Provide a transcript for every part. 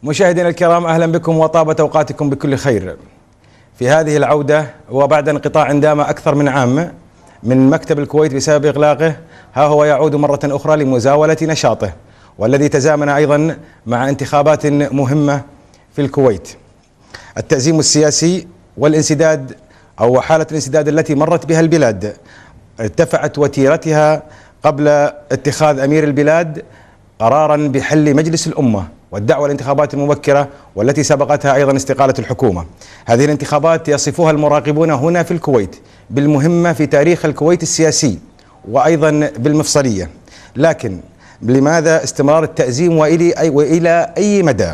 مشاهدينا الكرام، أهلا بكم وطابت أوقاتكم بكل خير. في هذه العودة وبعد انقطاع دام أكثر من عام من مكتب الكويت بسبب إغلاقه، ها هو يعود مرة أخرى لمزاولة نشاطه، والذي تزامن أيضا مع انتخابات مهمة في الكويت. التأزيم السياسي والانسداد أو حالة الانسداد التي مرت بها البلاد ارتفعت وتيرتها قبل اتخاذ أمير البلاد قرارا بحل مجلس الأمة والدعوة للانتخابات المبكرة، والتي سبقتها أيضا استقالة الحكومة. هذه الانتخابات يصفها المراقبون هنا في الكويت بالمهمة في تاريخ الكويت السياسي وأيضا بالمفصلية، لكن لماذا استمرار التأزيم وإلى أي مدى؟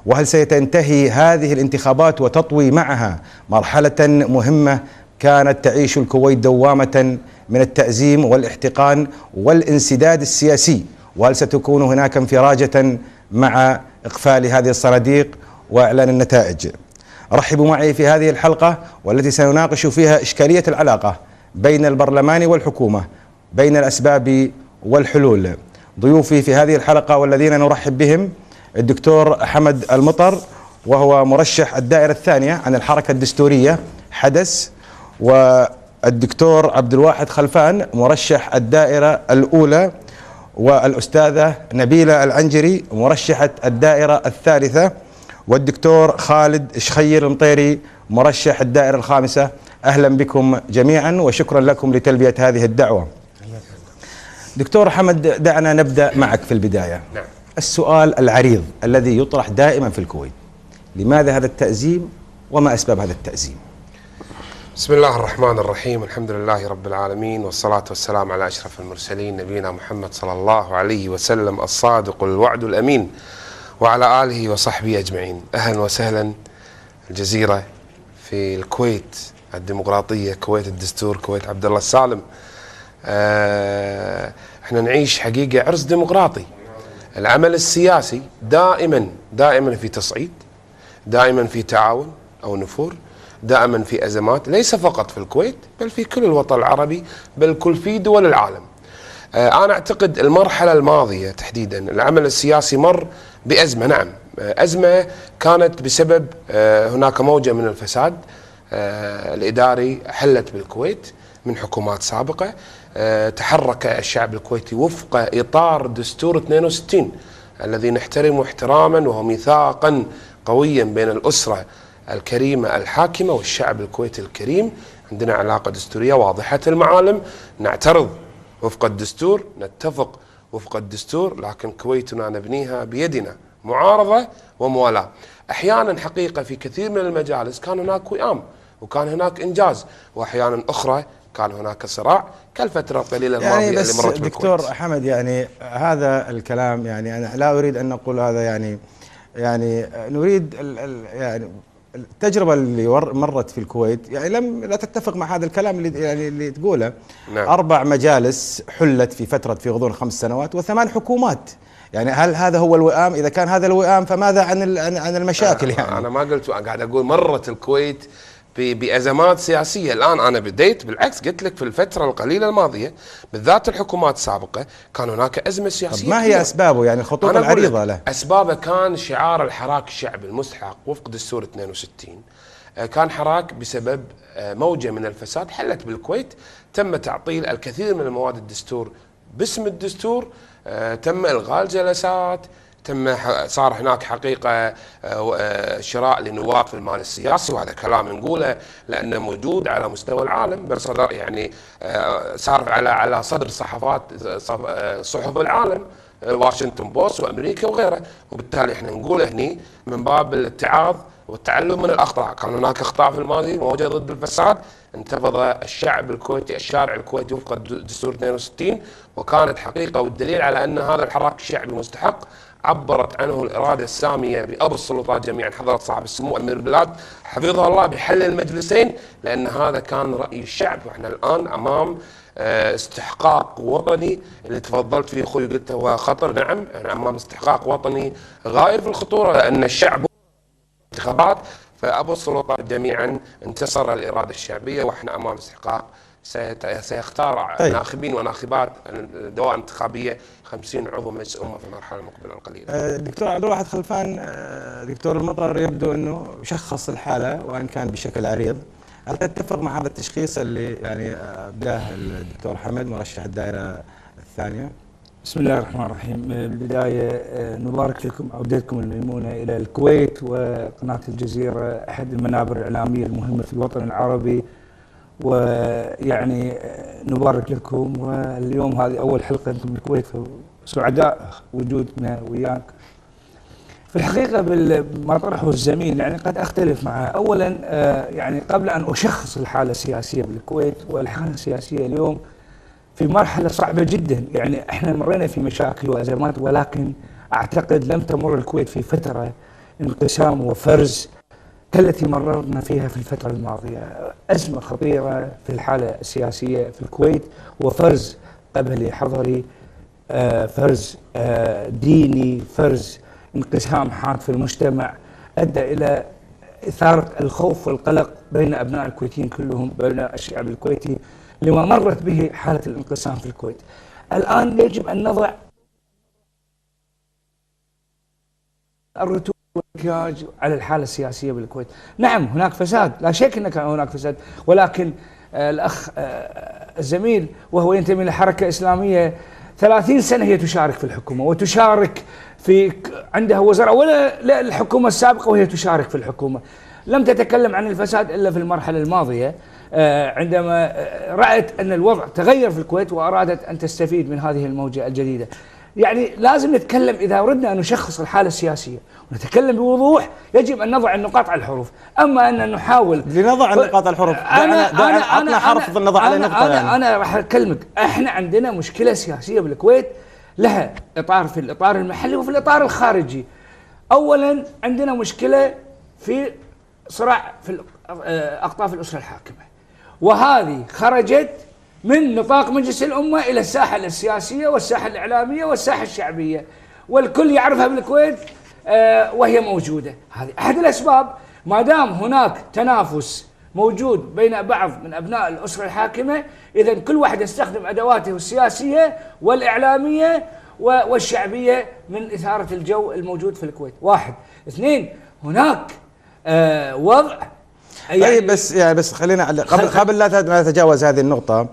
وهل سيتنتهي هذه الانتخابات وتطوي معها مرحلة مهمة كانت تعيش الكويت دوامة من التأزيم والاحتقان والانسداد السياسي؟ وهل ستكون هناك انفراجة مع إقفال هذه الصناديق وإعلان النتائج؟ رحبوا معي في هذه الحلقة والتي سنناقش فيها إشكالية العلاقة بين البرلمان والحكومة، بين الأسباب والحلول. ضيوفي في هذه الحلقة والذين نرحب بهم الدكتور حمد المطر، وهو مرشح الدائرة الثانية عن الحركة الدستورية حدث، والدكتور عبد الواحد خلفان مرشح الدائرة الأولى، والأستاذة نبيلة العنجري مرشحة الدائرة الثالثة، والدكتور خالد شخير المطيري مرشح الدائرة الخامسة. أهلا بكم جميعا وشكرا لكم لتلبية هذه الدعوة. دكتور حمد، دعنا نبدأ معك في البداية. نعم. السؤال العريض الذي يطرح دائما في الكويت: لماذا هذا التأزيم وما أسباب هذا التأزيم؟ بسم الله الرحمن الرحيم، الحمد لله رب العالمين، والصلاة والسلام على أشرف المرسلين نبينا محمد صلى الله عليه وسلم الصادق الوعد الأمين، وعلى آله وصحبه أجمعين. أهلا وسهلا الجزيرة في الكويت الديمقراطية، كويت الدستور، كويت عبد الله السالم. احنا نعيش حقيقة عرس ديمقراطي. العمل السياسي دائما في تصعيد، دائما في تعاون أو نفور، دائما في أزمات، ليس فقط في الكويت بل في كل الوطن العربي، بل كل في دول العالم. أنا أعتقد المرحلة الماضية تحديدا العمل السياسي مر بأزمة. نعم، أزمة كانت بسبب هناك موجة من الفساد الإداري حلت بالكويت من حكومات سابقة. تحرك الشعب الكويتي وفق إطار دستور 62 الذي نحترمه احتراما وهو ميثاقا قويا بين الأسرة الكريمة الحاكمة والشعب الكويتي الكريم. عندنا علاقة دستورية واضحة المعالم، نعترض وفق الدستور، نتفق وفق الدستور، لكن كويتنا نبنيها بيدنا، معارضة وموالاة. أحيانا حقيقة في كثير من المجالس كان هناك وئام وكان هناك إنجاز، وأحيانا أخرى كان هناك صراع كالفترة القليلة الماضية اللي مرت بالكويت. دكتور حمد، هذا الكلام أنا لا أريد أن نقول هذا، نريد التجربة اللي مرت في الكويت لا تتفق مع هذا الكلام اللي تقوله. نعم. 4 مجالس حلت في غضون 5 سنوات و8 حكومات. هل هذا هو الوئام؟ إذا كان هذا الوئام فماذا عن المشاكل؟ أنا ما قلت، قاعد أقول مرت الكويت بأزمات سياسية. الآن أنا بديت بالعكس، قلت لك في الفترة القليلة الماضية بالذات الحكومات السابقة كان هناك أزمة سياسية. طب ما هي أسبابه؟ الخطوط العريضة له. أسبابه كان شعار الحراك الشعبي المستحق وفق دستور 62. كان حراك بسبب موجة من الفساد حلت بالكويت، تم تعطيل الكثير من المواد الدستور باسم الدستور، تم إلغاء الجلسات، صار هناك حقيقة شراء لنواب في المال السياسي، وهذا كلام نقوله لأنه موجود على مستوى العالم، بل صدر صار على صدر صحف العالم، واشنطن بوست وأمريكا وغيره. وبالتالي احنا نقول هني من باب الاتعاظ والتعلم من الأخطاء. كان هناك أخطاء في الماضي موجهة ضد الفساد، انتفض الشعب الكويتي، الشارع الكويتي وفق دستور 62، وكانت حقيقة والدليل على أن هذا الحراك الشعبي المستحق عبرت عنه الإرادة السامية بأبو السلطات جميعا حضرة صاحب السمو أمير البلاد حفظه الله بحل المجلسين، لأن هذا كان رأي الشعب. وإحنا الآن أمام استحقاق وطني اللي تفضلت فيه أخوي قلت هو خطر. نعم، احنا أمام استحقاق وطني غاية في الخطورة، لأن الشعب انتخابات، فأبو السلطات جميعا انتصر الإرادة الشعبية، وإحنا أمام استحقاق سيختار طيب. ناخبين وناخبات دوائر انتخابيه 50 عضو مجلس امه في المرحله المقبله القليله. دكتور عبد الواحد خلفان، دكتور المطر يبدو انه شخص الحاله وان كان بشكل عريض. هل تتفق مع هذا التشخيص اللي يعني ابداه الدكتور حمد مرشح الدائره الثانيه؟ بسم الله الرحمن الرحيم. بالبدايه نبارك لكم عودتكم الميمونه الى الكويت، وقناه الجزيره احد المنابر الاعلاميه المهمه في الوطن العربي، ويعني نبارك لكم. واليوم هذه اول حلقه انتم بالكويت، سعداء وجودنا وياك. في الحقيقه بما طرحه الزميل يعني قد اختلف معه. اولا يعني قبل ان اشخص الحاله السياسيه بالكويت، والحاله السياسيه اليوم في مرحله صعبه جدا. يعني احنا مرينا في مشاكل وازمات، ولكن اعتقد لم تمر الكويت في فتره انقسام وفرز كالتي مررنا فيها في الفتره الماضيه. ازمه خطيره في الحاله السياسيه في الكويت، وفرز قبلي حضري، فرز ديني، فرز انقسام حاد في المجتمع ادى الى اثاره الخوف والقلق بين ابناء الكويتيين كلهم، بين الشعب الكويتي لما مرت به حاله الانقسام في الكويت. الان يجب ان نضع الرتوش والمكياج على الحاله السياسيه بالكويت. نعم هناك فساد، لا شك ان هناك فساد، ولكن الاخ الزميل وهو ينتمي لحركه اسلاميه 30 سنه هي تشارك في الحكومه، وتشارك في عندها وزراء، ولا الحكومه السابقه وهي تشارك في الحكومه. لم تتكلم عن الفساد الا في المرحله الماضيه عندما رأت أن الوضع تغير في الكويت وأرادت أن تستفيد من هذه الموجة الجديدة. يعني لازم نتكلم، إذا أردنا أن نشخص الحالة السياسية ونتكلم بوضوح يجب أن نضع النقاط على الحروف. أما أن نحاول لنضع النقاط على الحروف، عطنا حرف نضع على نقطة. يعني أنا راح أكلمك. إحنا عندنا مشكلة سياسية بالكويت لها إطار في الإطار المحلي وفي الإطار الخارجي. أولا عندنا مشكلة في صراع في أقطاف الأسرة الحاكمة، وهذه خرجت من نطاق مجلس الأمة إلى الساحة السياسية والساحة الإعلامية والساحة الشعبية، والكل يعرفها بالكويت وهي موجودة. هذه أحد الأسباب. ما دام هناك تنافس موجود بين بعض من أبناء الأسرة الحاكمة، إذن كل واحد يستخدم أدواته السياسية والإعلامية والشعبية من إثارة الجو الموجود في الكويت. واحد. اثنين، هناك وضع يعني طيب بس خلينا قبل لا نتجاوز هذه النقطة،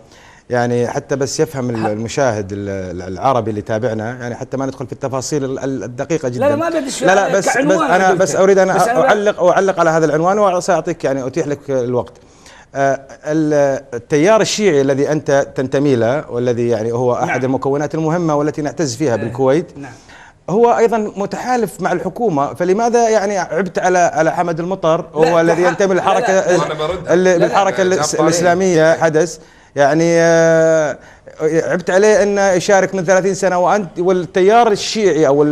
يعني حتى بس يفهم المشاهد العربي اللي تابعنا، يعني حتى ما ندخل في التفاصيل الدقيقة جدا. لا ما بديش. لا بس أنا بس أريد أن أعلق على هذا العنوان، وسأعطيك يعني أتيح لك الوقت. التيار الشيعي الذي أنت تنتمي له، والذي يعني هو أحد المكونات المهمة والتي نعتز فيها بالكويت، نعم، هو ايضا متحالف مع الحكومه. فلماذا يعني عبت على حمد المطر وهو الذي ينتمي للحركه الاسلاميه حدث، يعني عبت عليه انه يشارك من 30 سنه، وانت والتيار الشيعي او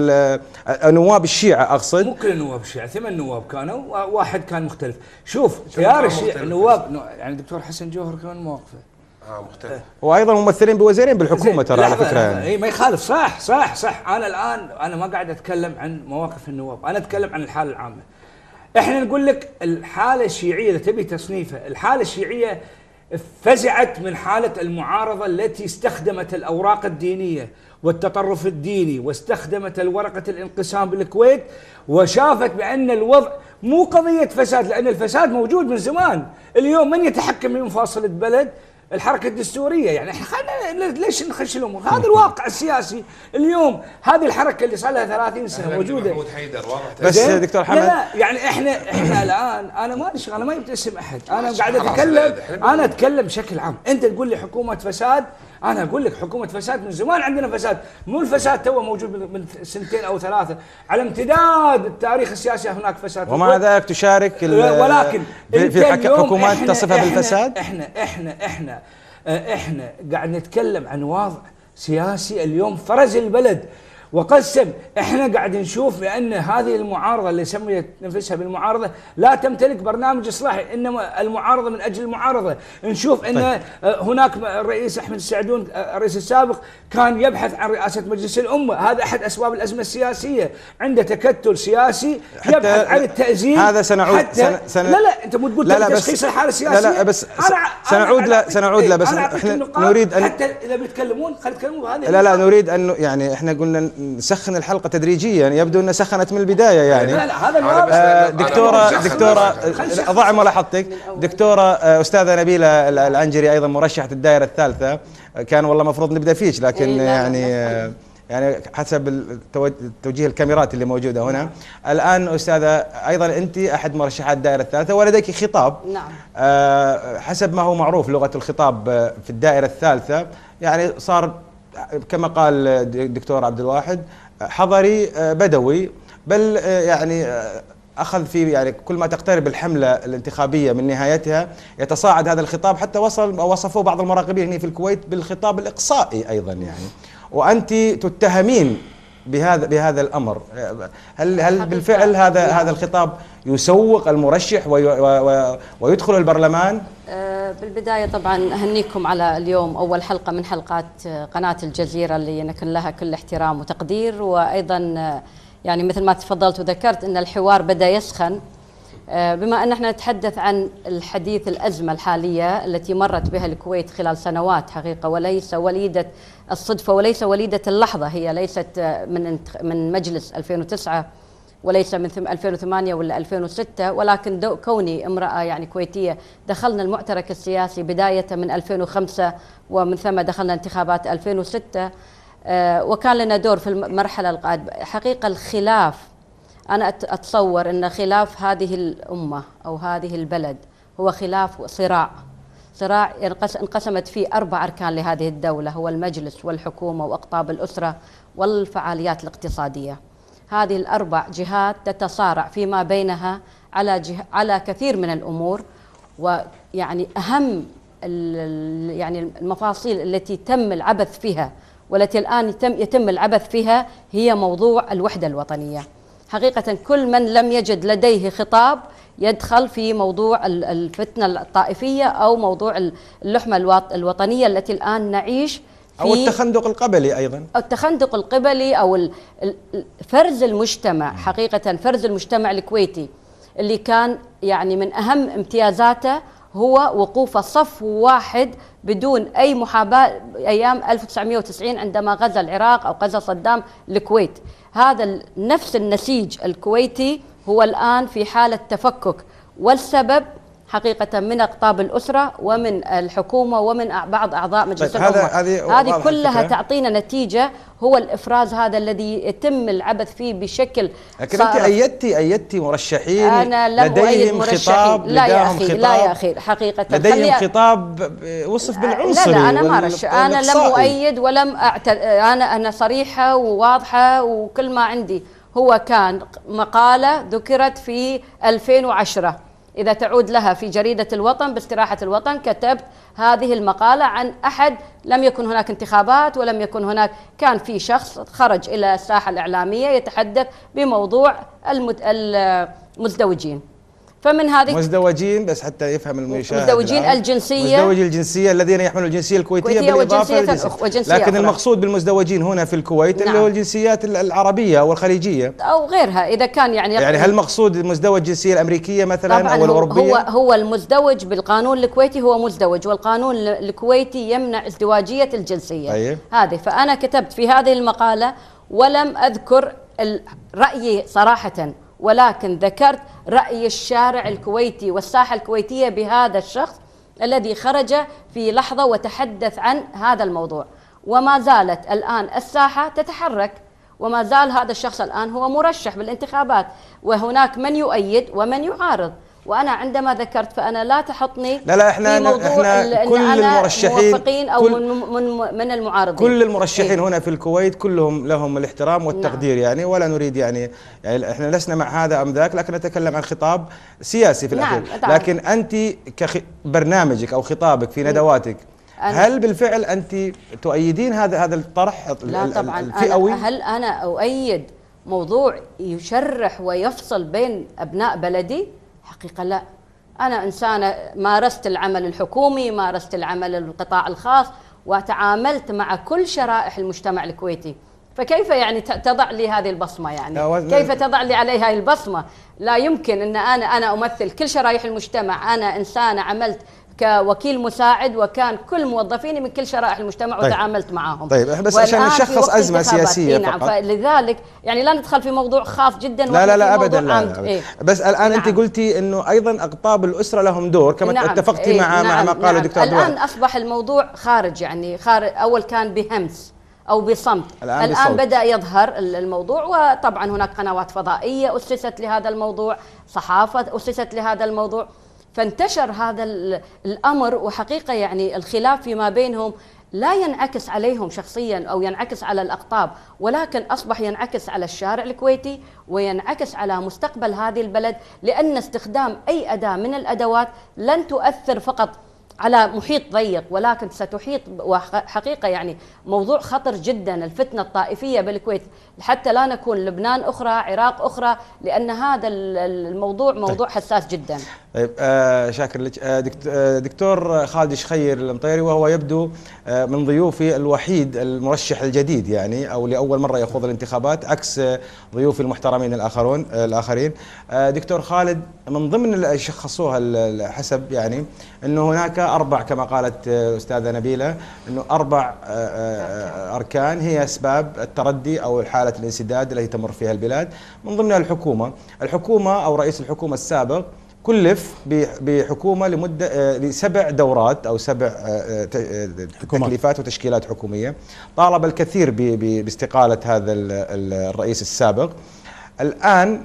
نواب الشيعه اقصد. مو كل النواب الشيعه، 8 نواب كانوا، واحد كان مختلف. شوف تيار الشيعه النواب يعني الدكتور حسن جوهر كمان مواقفه مختلف، وايضا ممثلين بوزيرين بالحكومه ترى على فكره. يعني اي ما يخالف. صح. انا الان ما قاعد اتكلم عن مواقف النواب، انا اتكلم عن الحاله العامه. احنا نقول لك الحاله الشيعيه اذا تبي تصنيفها، الحاله الشيعيه فزعت من حاله المعارضه التي استخدمت الاوراق الدينيه والتطرف الديني، واستخدمت الورقه الانقسام بالكويت، وشافت بان الوضع مو قضيه فساد، لان الفساد موجود من زمان. اليوم من يتحكم من مفاصل البلد؟ الحركة الدستورية. يعني خلينا ليش نخش الامور؟ هذا الواقع السياسي اليوم. هذه الحركة اللي صار لها 30 سنة موجودة. محمود حيدر واضح. بس دكتور حمد، لا يعني احنا الان انا ما اشتغل، انا ما جبت اسم احد، انا قاعد اتكلم، انا اتكلم بشكل عام. انت تقول لي حكومة فساد، انا اقول لك حكومة فساد من زمان عندنا فساد، مو الفساد تو موجود من سنتين او ثلاثة، على امتداد التاريخ السياسي هناك فساد. ومع ذلك تشارك ولكن في حكومات تصفها بالفساد. احنا قاعد نتكلم عن وضع سياسي اليوم فرز البلد، وقسم. احنا قاعد نشوف بان هذه المعارضه اللي سميت نفسها بالمعارضه لا تمتلك برنامج اصلاحي، انما المعارضه من اجل المعارضه. نشوف ان هناك الرئيس احمد السعدون الرئيس السابق كان يبحث عن رئاسه مجلس الامه، هذا احد اسباب الازمه السياسيه، عنده تكتل سياسي يبحث عن التأزيم. هذا سنعود لا انت مو تقول تشخيص الحاله السياسيه. لا بس سنعود له بس احنا نريد ان حتى اذا بيتكلمون خلي يتكلمون بهذه. لا نريد ان يعني احنا قلنا نسخن الحلقه تدريجيا، يبدو ان سخنت من البدايه يعني. لا هذا دكتوره اضع ملاحظتك. دكتوره استاذه نبيله العنجري ايضا مرشحه الدائره الثالثه، كان والله المفروض نبدا فيك لكن يعني حسب توجيه الكاميرات اللي موجوده هنا. الان استاذه ايضا انت احد مرشحات الدائره الثالثه ولديك خطاب. نعم. حسب ما هو معروف لغه الخطاب في الدائره الثالثه يعني صار كما قال الدكتور عبد الواحد حضري بدوي، بل يعني اخذ في يعني كل ما تقترب الحمله الانتخابيه من نهايتها يتصاعد هذا الخطاب، حتى وصفوه بعض المراقبين هنا في الكويت بالخطاب الاقصائي ايضا يعني. وانت تتهمين بهذا الامر. هل بالفعل هذا الخطاب يسوق المرشح ويدخل البرلمان؟ بالبدايه طبعا اهنيكم على اليوم اول حلقه من حلقات قناه الجزيره اللي نكن لها كل احترام وتقدير، وايضا يعني مثل ما تفضلت وذكرت ان الحوار بدا يسخن، بما ان احنا نتحدث عن الحديث الازمه الحاليه التي مرت بها الكويت خلال سنوات حقيقه، وليس وليده الصدفه وليس وليده اللحظه، هي ليست من مجلس 2009 وليس من 2008 ولا 2006، ولكن كوني امراه يعني كويتيه دخلنا المعترك السياسي بدايه من 2005 ومن ثم دخلنا انتخابات 2006، وكان لنا دور في المرحله القادمه. حقيقه الخلاف أنا أتصور أن خلاف هذه الأمة أو هذه البلد هو خلاف صراع انقسمت فيه 4 أركان لهذه الدولة، هو المجلس والحكومة وأقطاب الأسرة والفعاليات الاقتصادية. هذه ال4 جهات تتصارع فيما بينها على كثير من الأمور، ويعني أهم يعني المفاصيل التي تم العبث فيها والتي الآن يتم العبث فيها هي موضوع الوحدة الوطنية. حقيقة كل من لم يجد لديه خطاب يدخل في موضوع الفتنة الطائفية أو موضوع اللحمة الوطنية التي الآن نعيش في، أو التخندق القبلي أيضا، أو التخندق القبلي أو فرز المجتمع. حقيقة فرز المجتمع الكويتي اللي كان يعني من أهم امتيازاته هو وقوف صف واحد بدون أي محاباة أيام 1990 عندما غزا العراق أو غزا صدام الكويت. هذا نفس النسيج الكويتي هو الآن في حالة تفكك، والسبب حقيقة من أقطاب الأسرة ومن الحكومة ومن بعض أعضاء مجلس الأمة. هذه كلها تعطينا نتيجة، هو الإفراز هذا الذي يتم العبث فيه بشكل. لكن أنت أيدتي مرشحين أنا لم لديهم خطاب، لا يا أخي لا يا أخي حقيقة لديهم خطاب وصف بالعنصري. لا أنا ما أنا لم أؤيد ولم أنا صريحة وواضحة، وكل ما عندي هو كان مقالة ذكرت في 2010 إذا تعود لها في جريدة الوطن باستراحة الوطن، كتبت هذه المقالة عن أحد لم يكن هناك انتخابات ولم يكن هناك، كان في شخص خرج إلى الساحة الإعلامية يتحدث بموضوع المزدوجين. فمن هذه مزدوجين بس حتى يفهم المشاهد، مزدوجين الجنسية، مزدوجي الجنسية الذين يحملوا الجنسية الكويتية بالإضافة للجنسية. لكن المقصود بالمزدوجين هنا في الكويت اللي هو الجنسيات العربية والخليجية أو غيرها. إذا كان يعني هل مقصود مزدوج الجنسية الأمريكية مثلا أو الأوروبية؟ هو المزدوج بالقانون الكويتي هو مزدوج، والقانون الكويتي يمنع ازدواجية الجنسية. طيب. هذه فأنا كتبت في هذه المقالة ولم أذكر رأيي صراحة، ولكن ذكرت رأي الشارع الكويتي والساحة الكويتية بهذا الشخص الذي خرج في لحظة وتحدث عن هذا الموضوع. وما زالت الآن الساحة تتحرك، وما زال هذا الشخص الآن هو مرشح بالانتخابات، وهناك من يؤيد ومن يعارض. وأنا عندما ذكرت فأنا لا تحطني احنا في موضوع احنا كل المرشحين موفقين أو من المعارضين. كل المرشحين هنا في الكويت كلهم لهم الاحترام والتقدير. نعم. يعني ولا نريد يعني احنا لسنا مع هذا أم ذاك، لكن نتكلم عن خطاب سياسي في الأخير. نعم. لكن أنت كبرنامجك أو خطابك في ندواتك هل بالفعل أنت تؤيدين هذا الطرح لا طبعا. الفئوي؟ هل أنا أؤيد موضوع يشرح ويفصل بين أبناء بلدي؟ حقيقة لا. أنا إنسانة مارست العمل الحكومي، مارست العمل القطاع الخاص، وتعاملت مع كل شرائح المجتمع الكويتي، فكيف يعني تضع لي هذه البصمة؟ يعني كيف تضع لي عليها البصمة؟ لا يمكن أن أنا أمثل كل شرائح المجتمع. أنا إنسانة عملت كوكيل مساعد، وكان كل موظفيني من كل شرائح المجتمع وتعاملت معهم. طيب بس عشان نشخص أزمة سياسية نعم، فقط. فلذلك يعني لا ندخل في موضوع خاص جدا. لا أبدا لا. إيه؟ بس الآن نعم. أنت قلتي أنه أيضا أقطاب الأسرة لهم دور كما نعم. اتفقتي إيه؟ مع نعم. ما قاله دكتور الآن أصبح الموضوع خارج، يعني أول كان بهمس أو بصمت، الآن بدأ يظهر الموضوع. وطبعا هناك قنوات فضائية أسست لهذا الموضوع، صحافة أسست لهذا الموضوع، فانتشر هذا الأمر. وحقيقة يعني الخلاف فيما بينهم لا ينعكس عليهم شخصيا أو ينعكس على الأقطاب، ولكن أصبح ينعكس على الشارع الكويتي وينعكس على مستقبل هذه البلد، لأن استخدام أي أداة من الأدوات لن تؤثر فقط على محيط ضيق، ولكن ستحيط. وحقيقة يعني موضوع خطر جدا، الفتنة الطائفية بالكويت، حتى لا نكون لبنان أخرى، عراق أخرى، لأن هذا الموضوع موضوع حساس جدا. طيب شاكر لك. دكتور خالد شخير المطيري، وهو يبدو من ضيوفي الوحيد المرشح الجديد يعني، أو لأول مرة يخوض الانتخابات عكس ضيوفي المحترمين الآخرين. دكتور خالد، من ضمن اللي شخصوها حسب يعني أنه هناك 4 كما قالت أستاذة نبيلة، أنه 4 أركان هي أسباب التردي أو حالة الانسداد التي تمر فيها البلاد. من ضمنها الحكومة أو رئيس الحكومة السابق كلف بحكومة لمدة ل7 دورات أو 7 تكليفات وتشكيلات حكومية. طالب الكثير باستقالة هذا الرئيس السابق. الآن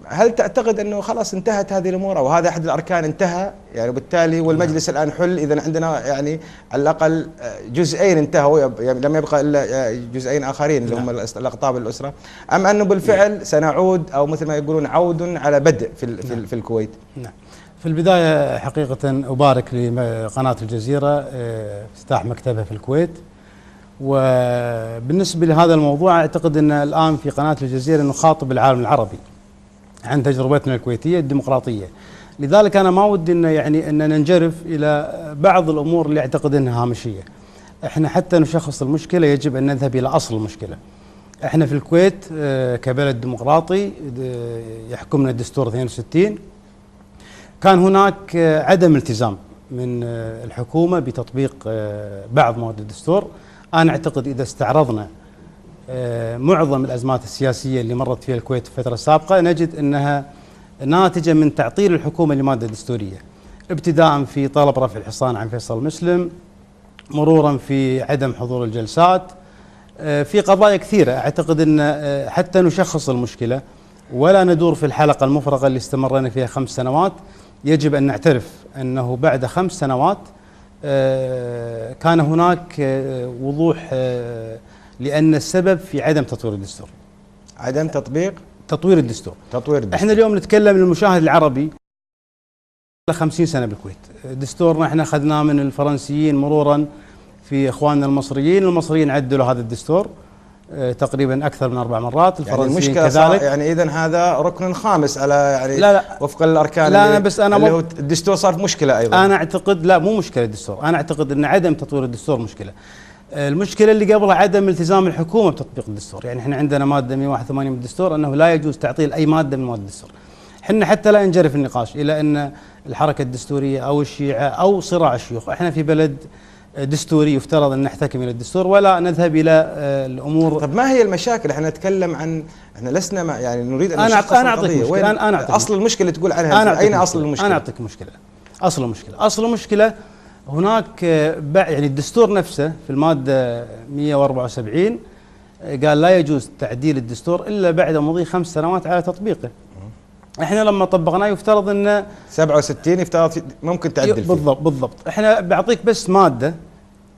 هل تعتقد أنه خلاص انتهت هذه الأمور، أو هذا أحد الأركان انتهى يعني، وبالتالي والمجلس الآن حل؟ إذا عندنا يعني على الأقل جزئين انتهوا، يعني لم يبقى إلا جزئين آخرين اللي هم الأقطاب الأسرة، أم أنه بالفعل سنعود أو مثل ما يقولون عود على بدء في الكويت؟ نعم. في البداية حقيقة أبارك لقناة الجزيرة افتتاح مكتبها في الكويت. وبالنسبة لهذا الموضوع أعتقد أن الآن في قناة الجزيرة نخاطب العالم العربي عن تجربتنا الكويتية الديمقراطية. لذلك أنا ما ودي أن ننجرف إلى بعض الأمور اللي أعتقد أنها هامشية. إحنا حتى نشخص المشكلة يجب أن نذهب إلى أصل المشكلة. إحنا في الكويت كبلد ديمقراطي يحكمنا الدستور 62، كان هناك عدم التزام من الحكومة بتطبيق بعض مواد الدستور. أنا أعتقد إذا استعرضنا معظم الأزمات السياسية اللي مرت فيها الكويت في الفترة السابقة نجد أنها ناتجة من تعطيل الحكومة لمادة دستورية، ابتداء في طلب رفع الحصان عن فيصل مسلم، مرورا في عدم حضور الجلسات، في قضايا كثيرة. أعتقد أن حتى نشخص المشكلة ولا ندور في الحلقة المفرغة اللي استمرنا فيها 5 سنوات، يجب أن نعترف أنه بعد 5 سنوات كان هناك وضوح، لأن السبب في عدم تطوير الدستور، عدم تطوير الدستور. احنا اليوم نتكلم للمشاهد العربي 50 سنة بالكويت، دستورنا احنا اخذناه من الفرنسيين مرورا في اخواننا المصريين عدلوا هذا الدستور تقريبا اكثر من 4 مرات، الفرنسيين يعني كذلك. يعني اذا هذا ركن خامس على يعني لا وفق الاركان. لا أنا بس اللي هو الدستور صار مشكلة ايضا. انا اعتقد لا، مو مشكلة الدستور، انا اعتقد ان عدم تطوير الدستور مشكلة. المشكلة اللي قبلها عدم التزام الحكومة بتطبيق الدستور. يعني احنا عندنا مادة 181 من الدستور انه لا يجوز تعطيل اي مادة من مواد الدستور. احنا حتى لا نجرف النقاش الى ان الحركة الدستورية او الشيعة او صراع الشيوخ، احنا في بلد دستوري يفترض ان نحتكم الى الدستور ولا نذهب الى الامور. طب ما هي المشاكل؟ احنا نتكلم عن، احنا لسنا يعني نريد ان نشخص القضية. وين اصل المشكلة تقول عنها؟ اين اصل المشكلة؟ انا اعطيك مشكلة. اصل المشكلة هناك يعني الدستور نفسه في المادة 174 قال لا يجوز تعديل الدستور إلا بعد مضي 5 سنوات على تطبيقه. احنا لما طبقناه يفترض ان 67 يفترض ممكن تعدل فيه. بالضبط. احنا بعطيك بس مادة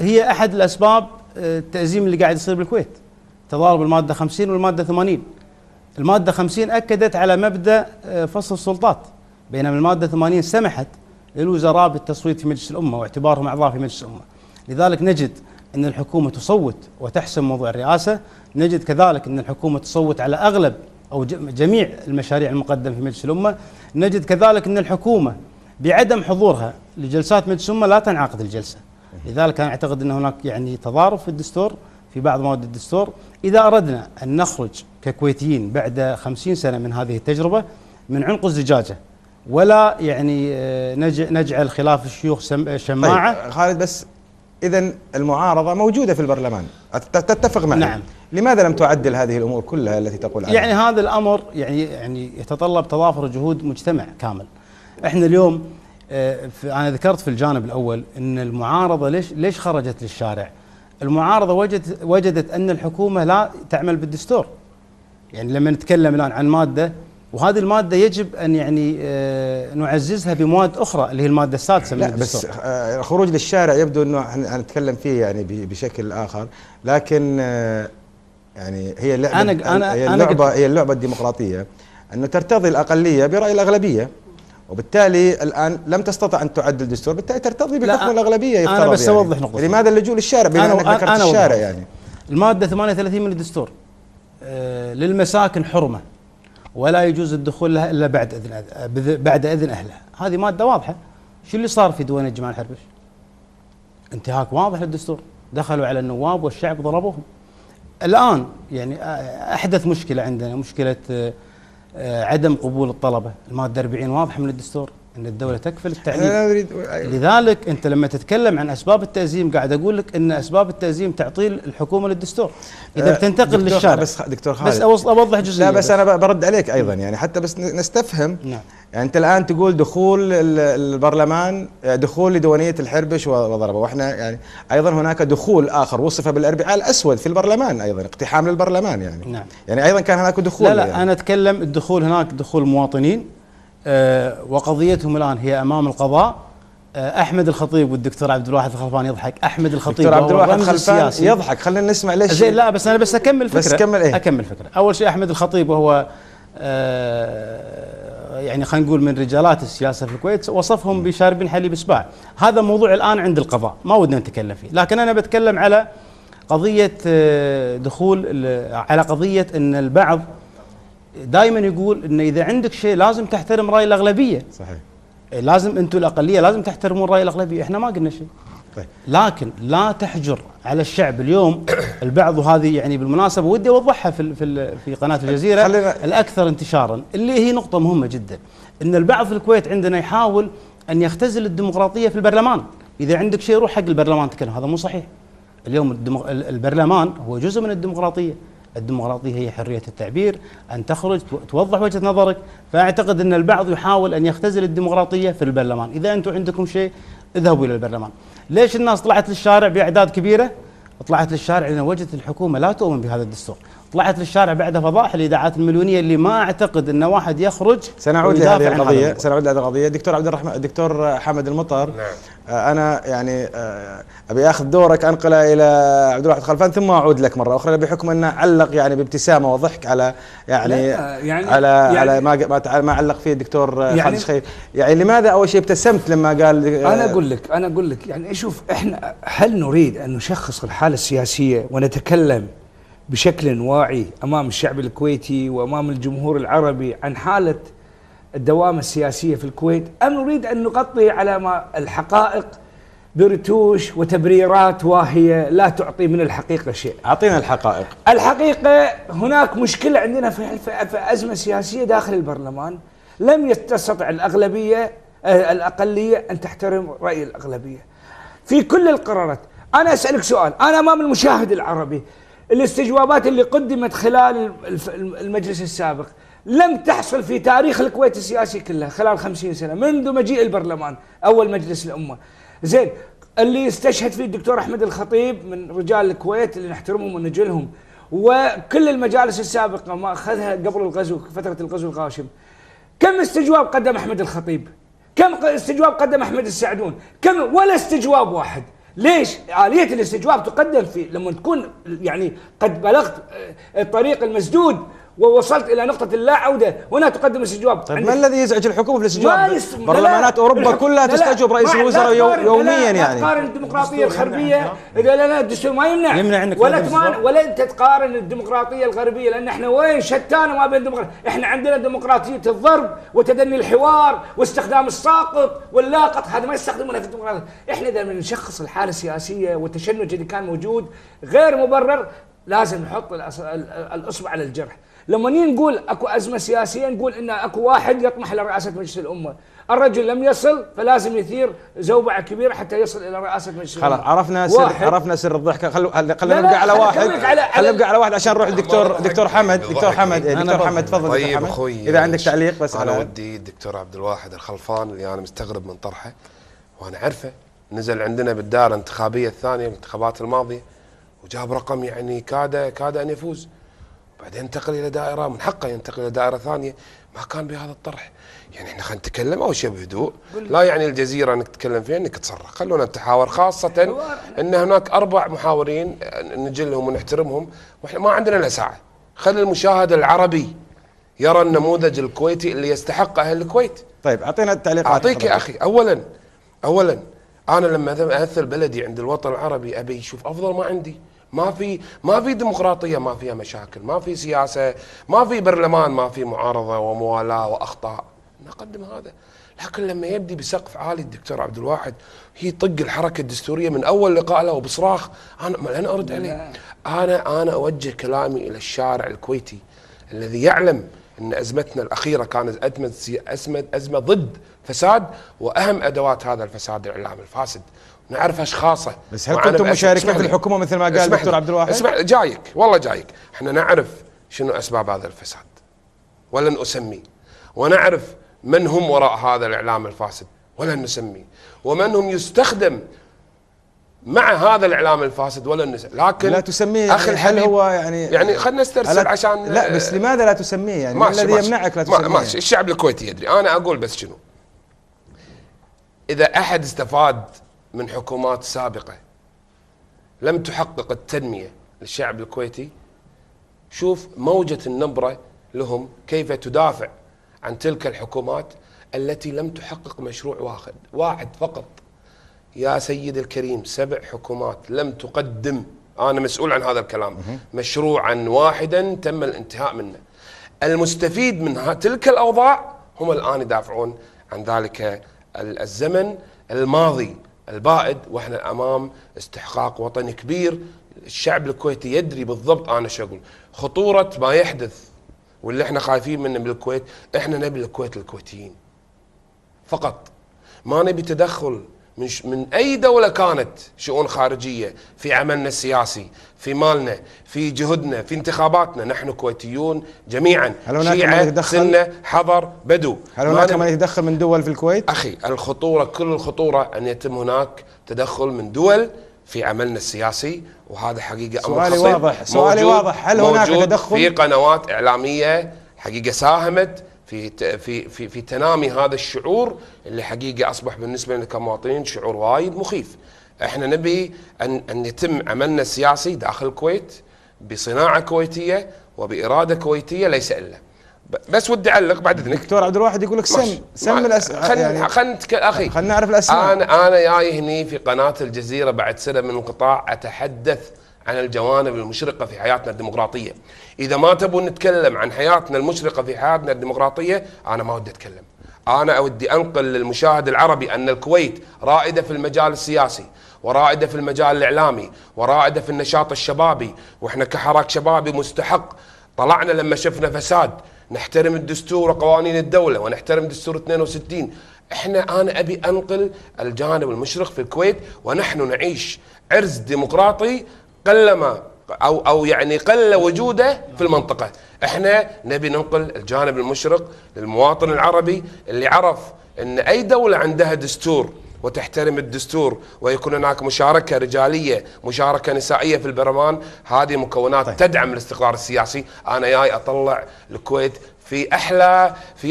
هي احد الاسباب التأزيم اللي قاعد يصير بالكويت، تضارب المادة 50 والمادة 80. المادة 50 اكدت على مبدأ فصل السلطات، بينما المادة 80 سمحت للوزراء بالتصويت في مجلس الأمة واعتبارهم أعضاء في مجلس الأمة. لذلك نجد أن الحكومة تصوت وتحسم موضوع الرئاسة، نجد كذلك أن الحكومة تصوت على أغلب أو جميع المشاريع المقدمة في مجلس الأمة، نجد كذلك أن الحكومة بعدم حضورها لجلسات مجلس الأمة لا تنعقد الجلسة. لذلك أنا أعتقد أن هناك يعني تضارب في الدستور في بعض مواد الدستور. إذا أردنا أن نخرج ككويتيين بعد 50 سنة من هذه التجربة من عنق الزجاجة، ولا يعني نجعل خلاف الشيوخ شماعة. طيب خالد، بس إذا المعارضة موجودة في البرلمان، تتفق معي؟ نعم. لماذا لم تعدل هذه الأمور كلها التي تقول عنها؟ يعني هذا الأمر يعني يتطلب تضافر جهود مجتمع كامل. احنا اليوم أنا ذكرت في الجانب الأول أن المعارضة ليش خرجت للشارع؟ المعارضة وجدت أن الحكومة لا تعمل بالدستور. يعني لما نتكلم الآن عن مادة، وهذه المادة يجب أن يعني نعززها بمواد أخرى اللي هي المادة السادسة من الدستور. بس الخروج للشارع يبدو أنه هنتكلم فيه يعني بشكل آخر، لكن يعني هي اللعبة هي اللعبة الديمقراطية، أنه ترتضي الأقلية برأي الأغلبية، وبالتالي الآن لم تستطع أن تعدل الدستور، بالتالي ترتضي بحكم الأغلبية يفترض. أنا بس يعني أوضح نقطة. لماذا اللجوء للشارع بما أنك ذكرت الشارع؟ يعني المادة 38 من الدستور للمساكن حرمة ولا يجوز الدخول لها إلا بعد إذن أهلها. هذه مادة واضحة. شو اللي صار في ديوان الجماعة الحربش؟ انتهاك واضح للدستور، دخلوا على النواب والشعب ضربوهم. الآن يعني أحدث مشكلة عندنا مشكلة عدم قبول الطلبة. المادة 40 واضحة من الدستور أن الدولة تكفل التعليم. لذلك أنت لما تتكلم عن أسباب التأزيم قاعد أقول لك أن أسباب التأزيم تعطيل الحكومة للدستور. إذا بتنتقل للشارع بس دكتور خالد، بس أوضح جزئية. لا بس أنا برد عليك أيضا يعني حتى بس نستفهم. نعم. يعني أنت الآن تقول دخول البرلمان، دخول لديوانية الحربش وضربه، وإحنا يعني أيضا هناك دخول آخر وصف بالأربعاء الأسود في البرلمان، أيضا اقتحام للبرلمان يعني. نعم. يعني أيضا كان هناك دخول. لا يعني. أنا أتكلم الدخول هناك دخول مواطنين وقضيتهم الآن هي أمام القضاء. أحمد الخطيب والدكتور عبد الواحد الخلفان يضحك. أحمد الخطيب دكتور عبد الواحد الخلفان يضحك، خلينا نسمع ليش. زين لا بس أنا أكمل فكرة. بس كمل إيه؟ أكمل فكرة. أول شيء أحمد الخطيب وهو يعني خلينا نقول من رجالات السياسة في الكويت، وصفهم بشاربين حليب إسباع. هذا موضوع الآن عند القضاء ما ودنا نتكلم فيه، لكن أنا بتكلم على قضية دخول، على قضية أن البعض دائما يقول أن إذا عندك شيء لازم تحترم رأي الأغلبية. صحيح. لازم أنتم الأقلية لازم تحترمون رأي الأغلبية. إحنا ما قلنا شيء. طيب. لكن لا تحجر على الشعب اليوم البعض، وهذه يعني بالمناسبة ودي أوضحها في قناة الجزيرة الأكثر انتشارا، اللي هي نقطة مهمة جدا، أن البعض في الكويت عندنا يحاول أن يختزل الديمقراطية في البرلمان. إذا عندك شيء روح حق البرلمان تكلم، هذا مو صحيح. اليوم البرلمان هو جزء من الديمقراطية. الديمقراطية هي حرية التعبير، أن تخرج توضح وجهة نظرك. فأعتقد أن البعض يحاول أن يختزل الديمقراطية في البرلمان. إذا أنتم عندكم شيء اذهبوا إلى البرلمان. ليش الناس طلعت للشارع بأعداد كبيرة؟ طلعت للشارع لأن وجدت الحكومة لا تؤمن بهذا الدستور. طلعت للشارع بعد فضائح الإذاعات المليونية اللي ما أعتقد أن واحد يخرج. سنعود لهذه القضية. سنعود لهذه القضية. دكتور عبد الرحمن، الدكتور حمد المطر. نعم. أنا يعني أبي أخذ دورك أنقله إلى عبد الواحد الخلفان ثم أعود لك مرة أخرى بحكم أنه علق يعني بابتسامة وضحك على يعني على ما علق فيه الدكتور خالد الشخير. يعني لماذا أول شيء ابتسمت لما قال؟ أنا أقول لك يعني شوف، إحنا هل نريد أن نشخص الحالة السياسية ونتكلم بشكل واعي أمام الشعب الكويتي وأمام الجمهور العربي عن حالة الدوامة السياسية في الكويت، أم نريد أن نغطي على ما الحقائق برتوش وتبريرات واهية لا تعطي من الحقيقة شيء؟ أعطينا الحقائق. الحقيقة هناك مشكلة عندنا في أزمة سياسية داخل البرلمان، لم تستطع الأقلية أن تحترم رأي الأغلبية في كل القرارات. أنا أسألك سؤال، أنا أمام المشاهد العربي، الاستجوابات اللي قدمت خلال المجلس السابق لم تحصل في تاريخ الكويت السياسي كله خلال 50 سنة منذ مجيء البرلمان أول مجلس الأمة. زين، اللي استشهد فيه الدكتور أحمد الخطيب من رجال الكويت اللي نحترمهم ونجلهم، وكل المجالس السابقة ما أخذها قبل الغزو، فترة الغزو الغاشم، كم استجواب قدم أحمد الخطيب؟ كم استجواب قدم أحمد السعدون؟ كم؟ ولا استجواب واحد. ليش؟ آلية الاستجواب تقدم في لما تكون يعني قد بلغت الطريق المسدود ووصلت الى نقطه اللا عوده، هنا تقدم الاستجواب. طيب ما الذي يزعج الحكومه في الاستجواب؟ برلمانات اوروبا كلها تستجوب رئيس الوزراء يوميا لا تقارن الديمقراطيه الغربيه، لا الدستور ما يمنع انك ولا انت تقارن الديمقراطيه الغربيه، لان احنا وين شتانه ما بين الديمقراطيه، احنا عندنا ديمقراطيه الضرب وتدني الحوار واستخدام الساقط واللاقط، هذا ما يستخدمونها في الديمقراطيه. احنا اذا نشخص الحاله السياسيه والتشنج اللي كان موجود غير مبرر، لازم نحط الاصبع على الجرح. لما نقول اكو ازمه سياسيه نقول ان اكو واحد يطمح لرئاسه مجلس الامه، الرجل لم يصل فلازم يثير زوبعه كبيره حتى يصل الى رئاسه مجلس الامه. خلاص عرفنا سر الضحكه. خلينا نبقى على واحد، خلينا نبقى على واحد عشان نروح دكتور حمد. دكتور حمد تفضل. طيب اخوي اذا عندك تعليق بس. انا ودي الدكتور عبد الواحد الخلفان اللي انا مستغرب من طرحه وانا عارفه، نزل عندنا بالدائره الانتخابيه الثانيه الانتخابات الماضيه وجاب رقم يعني كاد ان يفوز، بعدين انتقل الى دائره من حقه ينتقل الى دائره ثانيه ما كان بهذا الطرح. يعني احنا خلينا نتكلم اول شيء بهدوء، لا يعني الجزيره انك تتكلم فيها انك تصرخ، خلونا نتحاور، خاصه ان هناك 4 محاورين نجلهم ونحترمهم واحنا ما عندنا الا ساعه. خلي المشاهد العربي يرى النموذج الكويتي اللي يستحق اهل الكويت. طيب اعطينا التعليقات. اعطيك يا اخي. اولا انا لما امثل بلدي عند الوطن العربي ابي اشوف افضل ما عندي. ما في ديمقراطيه ما فيها مشاكل، ما في سياسه، ما في برلمان، ما في معارضه وموالاه واخطاء، نقدم هذا. لكن لما يبدي بسقف عالي الدكتور عبد الواحد هي طق الحركه الدستوريه من اول لقاء له وبصراخ، انا ارد عليه. انا اوجه كلامي الى الشارع الكويتي الذي يعلم ان ازمتنا الاخيره كانت ازمه ضد فساد، واهم ادوات هذا الفساد الاعلام الفاسد. نعرف اشخاصه. بس هل كنتم مشاركين في الحكومه مثل ما قال الدكتور عبد الواحد؟ اسمع جايك والله جايك. احنا نعرف شنو اسباب هذا الفساد ولن اسميه، ونعرف من هم وراء هذا الاعلام الفاسد ولن نسميه، ومن هم يستخدم مع هذا الاعلام الفاسد ولن نسميه. لكن لا تسميه اخي الحبيب، هو يعني خلينا نسترسل عشان لا بس لماذا لا تسميه؟ يعني ما الذي يمنعك لا تسميه؟ ماشي الشعب الكويتي يدري. انا اقول بس شنو، اذا احد استفاد من حكومات سابقة لم تحقق التنمية للشعب الكويتي، شوف موجة النبرة لهم كيف تدافع عن تلك الحكومات التي لم تحقق مشروع واحد فقط. يا سيد الكريم 7 حكومات لم تقدم، أنا مسؤول عن هذا الكلام، مشروعا واحدا تم الانتهاء منه. المستفيد من تلك الأوضاع هم الآن يدافعون عن ذلك الزمن الماضي البائد، واحنا امام استحقاق وطني كبير. الشعب الكويتي يدري بالضبط انا شو اقول، خطوره ما يحدث واللي احنا خايفين منه بالكويت. احنا نبي الكويت للكويتيين فقط، ما نبي تدخل من اي دوله كانت شؤون خارجيه في عملنا السياسي، في مالنا، في جهدنا، في انتخاباتنا. نحن كويتيون جميعا، شيعة، سنة، حضر، بدو. هل هناك من يتدخل من دول في الكويت؟ اخي الخطوره، كل الخطوره ان يتم هناك تدخل من دول في عملنا السياسي، وهذا حقيقه امر خطير. سؤالي واضح، هل هناك تدخل في قنوات اعلاميه حقيقه ساهمت في تنامي هذا الشعور اللي حقيقه اصبح بالنسبه لنا كمواطنين شعور وايد مخيف. احنا نبي ان يتم عملنا السياسي داخل الكويت بصناعه كويتيه وباراده كويتيه ليس الا. بس ودي اعلق بعد اذنك. دكتور عبد الواحد يقول لك سم الاسماء. خلينا نعرف الاسماء. انا جاي هني في قناه الجزيره بعد سنه من الانقطاع اتحدث عن الجوانب المشرقه في حياتنا الديمقراطيه. اذا ما تبون نتكلم عن حياتنا المشرقه في حياتنا الديمقراطيه انا ما ودي اتكلم. انا اودي انقل للمشاهد العربي ان الكويت رائده في المجال السياسي، ورائده في المجال الاعلامي، ورائده في النشاط الشبابي، واحنا كحراك شبابي مستحق. طلعنا لما شفنا فساد، نحترم الدستور وقوانين الدوله ونحترم دستور 62. انا ابي انقل الجانب المشرق في الكويت، ونحن نعيش عرس ديمقراطي قلما او يعني قل وجوده في المنطقه. احنا نبي ننقل الجانب المشرق للمواطن العربي اللي عرف ان اي دوله عندها دستور وتحترم الدستور ويكون هناك مشاركه رجاليه، مشاركه نسائيه في البرلمان، هذه مكونات تدعم الاستقرار السياسي. انا جاي اطلع الكويت في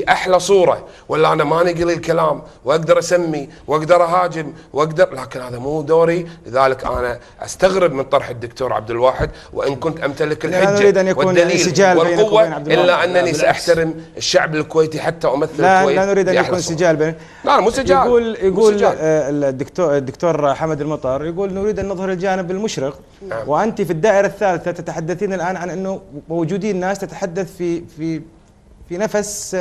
احلى صوره، ولا انا ماني قليل الكلام واقدر اسمي واقدر اهاجم واقدر، لكن هذا مو دوري. لذلك انا استغرب من طرح الدكتور عبد الواحد، وان كنت امتلك الحجه والدليل والقوه الا انني ساحترم الشعب الكويتي حتى امثل الكويت. لا نريد ان يكون سجال بين. لا مو سجال. يقول الدكتور حمد المطر يقول نريد ان نظهر الجانب المشرق. نعم. وانت في الدائره الثالثه تتحدثين الان عن انه موجودين ناس تتحدث في نفس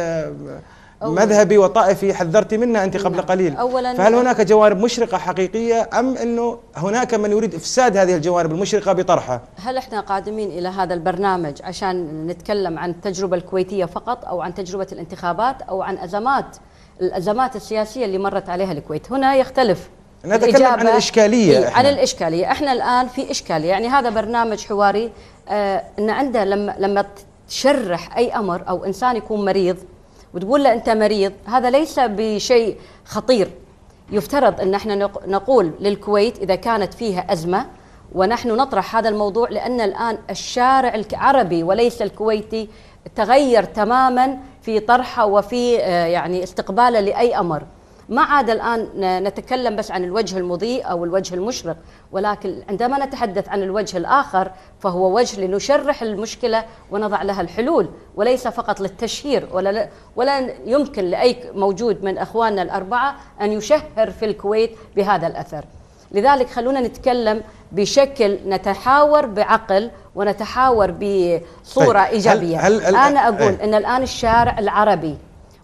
مذهبي وطائفي حذرتي منها أنت قبل قليل. فهل هناك جوانب مشرقة حقيقية أم أنه هناك من يريد إفساد هذه الجوانب المشرقة بطرحها؟ هل إحنا قادمين إلى هذا البرنامج عشان نتكلم عن التجربة الكويتية فقط، أو عن تجربة الانتخابات، أو عن الأزمات السياسية اللي مرت عليها الكويت؟ هنا يختلف. نتكلم عن الإشكالية. عن الإشكالية. إحنا الآن في إشكالية، يعني هذا برنامج حواري. إن عنده لما تشرح أي أمر أو إنسان يكون مريض وتقول له أنت مريض، هذا ليس بشيء خطير. يفترض أن احنا نقول للكويت إذا كانت فيها أزمة، ونحن نطرح هذا الموضوع، لأن الآن الشارع العربي وليس الكويتي تغير تماما في طرحه وفي يعني استقباله لأي أمر. ما عاد الآن نتكلم بس عن الوجه المضيء أو الوجه المشرق، ولكن عندما نتحدث عن الوجه الآخر فهو وجه لنشرح المشكلة ونضع لها الحلول، وليس فقط للتشهير. ولا يمكن لأي موجود من أخواننا الأربعة أن يشهر في الكويت بهذا الأثر. لذلك خلونا نتكلم بشكل نتحاور بعقل ونتحاور بصورة إيجابية. أنا أقول أن الآن الشارع العربي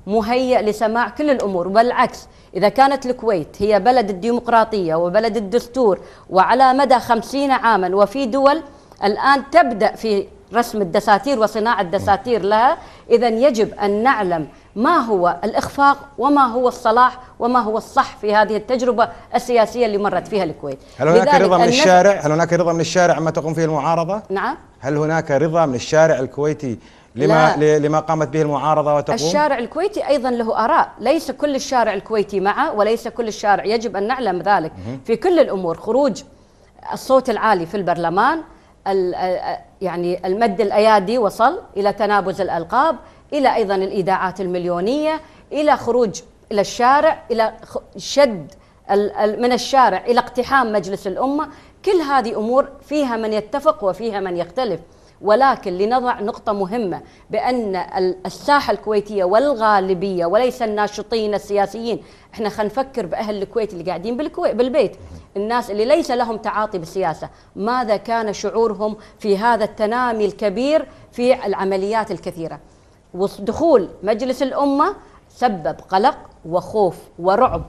مهيأ لسماع كل الأمور، بالعكس إذا كانت الكويت هي بلد الديمقراطية وبلد الدستور وعلى مدى 50 عاما، وفي دول الآن تبدأ في رسم الدساتير وصناعة دساتير لها، إذن يجب أن نعلم ما هو الإخفاق وما هو الصلاح وما هو الصح في هذه التجربة السياسية اللي مرت فيها الكويت. هل هناك رضا من الشارع؟ هل هناك رضا من الشارع عما تقوم فيه المعارضة؟ نعم. هل هناك رضا من الشارع الكويتي لما قامت به المعارضة وتقوم؟ الشارع الكويتي أيضا له آراء، ليس كل الشارع الكويتي معه، وليس كل الشارع، يجب أن نعلم ذلك في كل الأمور. خروج الصوت العالي في البرلمان، يعني المد الأيادي وصل إلى تنابز الألقاب، إلى أيضا الإيداعات المليونية، إلى خروج إلى الشارع، إلى شد من الشارع إلى اقتحام مجلس الأمة. كل هذه أمور فيها من يتفق وفيها من يختلف، ولكن لنضع نقطة مهمة بأن الساحة الكويتية والغالبية وليس الناشطين السياسيين. احنا خلينا نفكر بأهل الكويت اللي قاعدين بالبيت، الناس اللي ليس لهم تعاطي بالسياسة، ماذا كان شعورهم في هذا التنامي الكبير في العمليات الكثيرة. ودخول مجلس الأمة سبب قلق وخوف ورعب.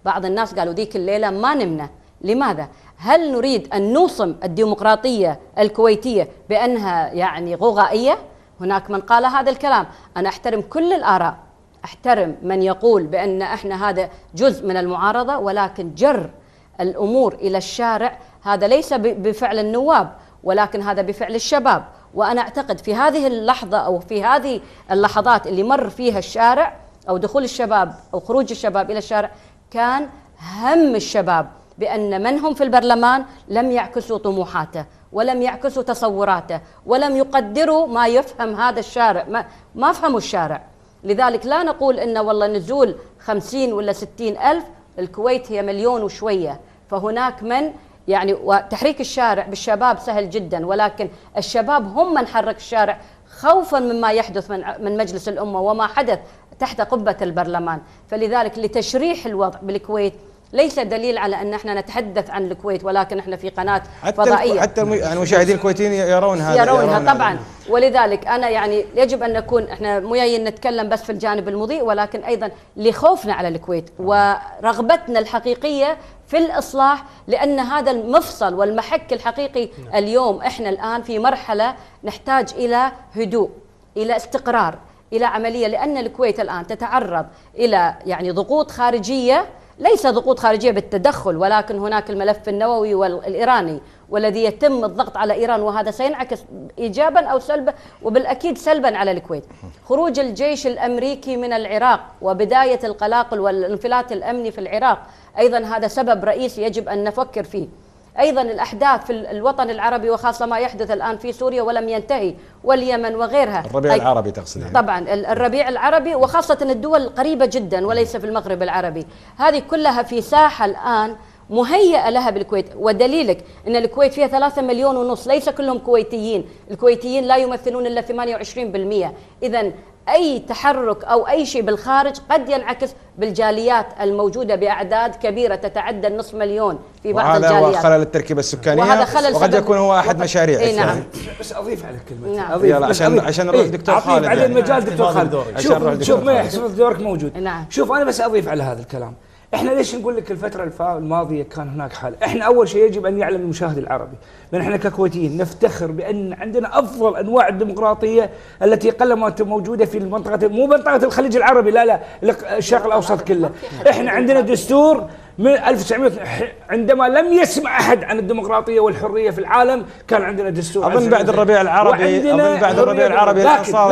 بعض الناس قالوا ذيك الليلة ما نمنا. لماذا؟ هل نريد أن نوصم الديمقراطية الكويتية بأنها يعني غوغائية؟ هناك من قال هذا الكلام. أنا أحترم كل الآراء، أحترم من يقول بأن إحنا هذا جزء من المعارضة، ولكن جر الأمور إلى الشارع هذا ليس بفعل النواب، ولكن هذا بفعل الشباب. وأنا أعتقد في هذه اللحظة أو في هذه اللحظات اللي مر فيها الشارع أو دخول الشباب أو خروج الشباب إلى الشارع، كان هم الشباب بأن من هم في البرلمان لم يعكسوا طموحاته ولم يعكسوا تصوراته ولم يقدروا ما يفهم هذا الشارع، ما فهموا الشارع. لذلك لا نقول إن والله نزول 50 ولا 60 ألف، الكويت هي مليون وشوية، فهناك من يعني وتحريك الشارع بالشباب سهل جدا، ولكن الشباب هم من حرك الشارع خوفا مما يحدث من مجلس الأمة وما حدث تحت قبة البرلمان. فلذلك لتشريح الوضع بالكويت ليس دليل على أن احنا نتحدث عن الكويت، ولكن احنا في قناة فضائية حتى المشاهدين الكويتيين يرونها طبعا. ولذلك أنا يعني يجب أن نكون احنا مو جايين نتكلم بس في الجانب المضيء، ولكن أيضا لخوفنا على الكويت ورغبتنا الحقيقية في الإصلاح، لأن هذا المفصل والمحك الحقيقي. اليوم احنا الآن في مرحلة نحتاج إلى هدوء، إلى استقرار، إلى عملية، لأن الكويت الآن تتعرض إلى يعني ضغوط خارجية، ليس ضغوط خارجية بالتدخل، ولكن هناك الملف النووي والإيراني والذي يتم الضغط على إيران، وهذا سينعكس إيجابا أو سلبا، وبالأكيد سلبا على الكويت. خروج الجيش الأمريكي من العراق وبداية القلاقل والانفلات الأمني في العراق أيضا هذا سبب رئيسي يجب أن نفكر فيه. أيضا الأحداث في الوطن العربي وخاصة ما يحدث الآن في سوريا ولم ينتهي واليمن وغيرها. الربيع العربي تقصد يعني. طبعا الربيع العربي وخاصة الدول القريبة جدا وليس في المغرب العربي، هذه كلها في ساحة الآن مهيئة لها بالكويت. ودليلك أن الكويت فيها 3 مليون ونص، ليس كلهم كويتيين، الكويتيين لا يمثلون إلا 28%. إذن أي تحرك أو أي شيء بالخارج قد ينعكس بالجاليات الموجودة بأعداد كبيرة تتعدى النصف مليون في بعض الجاليات. وهذا خلل التركيبة السكانية، وهذا خلل وقد يكون هو أحد مشاريع. أي نعم. بس أضيف على كلمة. نعم. أضيف يلا عشان نروح دكتور خالد. بعدين يعني. مجال دكتور خالد. شوف ما يحسب دورك موجود. نعم. شوف أنا بس أضيف على هذا الكلام. احنا ليش نقول لك الفترة الماضية كان هناك حالة؟ احنا أول شيء يجب أن يعلم المشاهد العربي بأن احنا ككويتيين نفتخر بأن عندنا أفضل أنواع الديمقراطية التي قلما موجودة في المنطقة، مو منطقة الخليج العربي، لا الشرق الأوسط كله. احنا عندنا دستور من 1900 عندما لم يسمع أحد عن الديمقراطية والحرية في العالم كان عندنا دستور. أظن بعد الربيع العربي،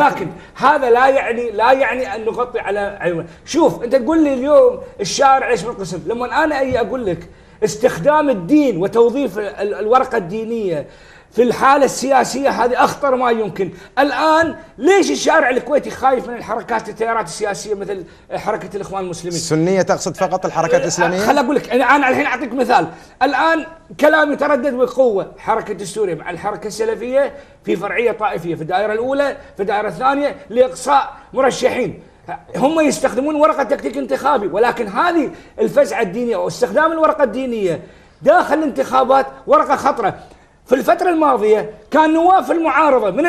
لكن هذا لا يعني أن نغطي على عيون. شوف أنت تقول لي اليوم الشارع ليش منقسم، لما أنا أجي أقول لك استخدام الدين وتوظيف الورقة الدينية في الحالة السياسية هذه أخطر ما يمكن. الآن ليش الشارع الكويتي خايف من الحركات التيارات السياسية مثل حركة الإخوان المسلمين؟ السنية تقصد فقط الحركات الإسلامية؟ خل أقول لك أنا الحين أعطيك مثال. الآن كلام يتردد بقوة حركة الدستورية مع الحركة السلفية في فرعية طائفية في الدائرة الأولى في الدائرة الثانية لإقصاء مرشحين. هم يستخدمون ورقة تكتيك انتخابي، ولكن هذه الفزعة الدينية أو استخدام الورقة الدينية داخل الانتخابات ورقة خطرة. في الفترة الماضية كان نواف المعارضة من